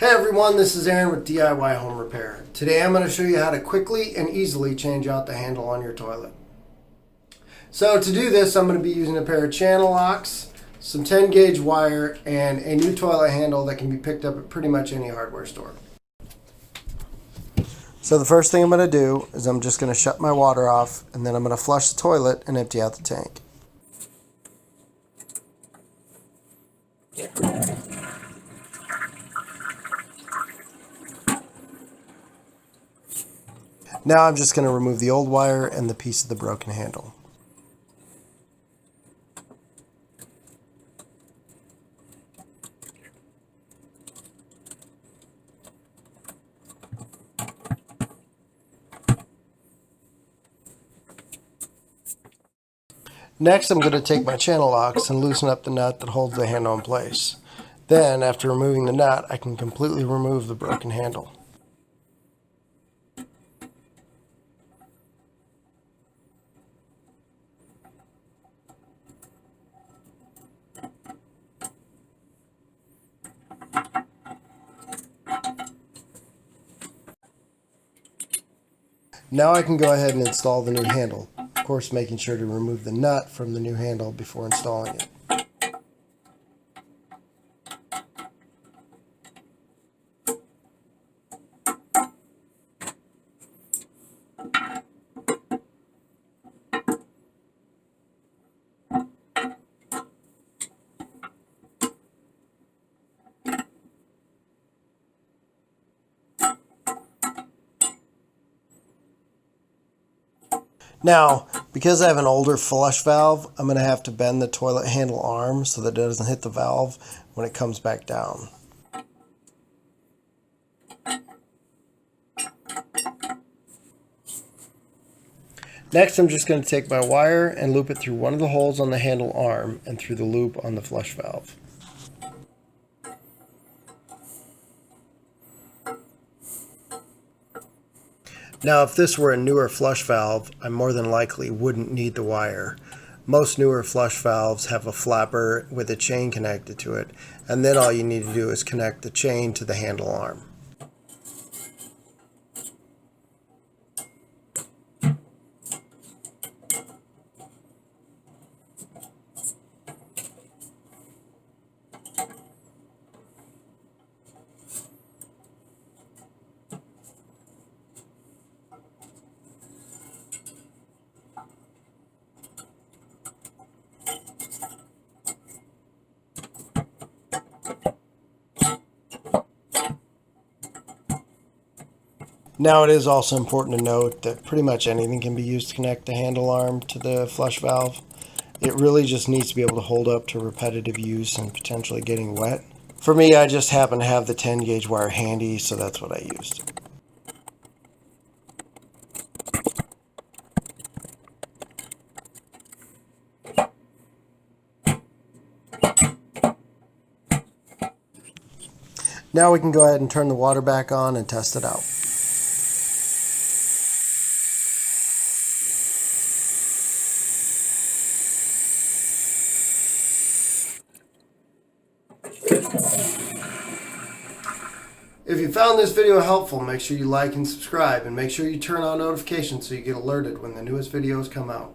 Hey everyone, this is Aaron with DIY Home Repair. Today I'm going to show you how to quickly and easily change out the handle on your toilet. So to do this, I'm going to be using a pair of channel locks, some 10 gauge wire, and a new toilet handle that can be picked up at pretty much any hardware store. So the first thing I'm going to do is I'm just going to shut my water off, and then I'm going to flush the toilet and empty out the tank. Now I'm just going to remove the old wire and the piece of the broken handle. Next, I'm going to take my channel locks and loosen up the nut that holds the handle in place. Then, after removing the nut, I can completely remove the broken handle. Now I can go ahead and install the new handle, of course making sure to remove the nut from the new handle before installing it. Now, because I have an older flush valve, I'm going to have to bend the toilet handle arm so that it doesn't hit the valve when it comes back down. Next, I'm just going to take my wire and loop it through one of the holes on the handle arm and through the loop on the flush valve. Now, if this were a newer flush valve, I more than likely wouldn't need the wire. Most newer flush valves have a flapper with a chain connected to it, and then all you need to do is connect the chain to the handle arm. Now, it is also important to note that pretty much anything can be used to connect the handle arm to the flush valve. It really just needs to be able to hold up to repetitive use and potentially getting wet. For me, I just happen to have the 10 gauge wire handy, so that's what I used. Now we can go ahead and turn the water back on and test it out. If you found this video helpful, make sure you like and subscribe, and make sure you turn on notifications so you get alerted when the newest videos come out.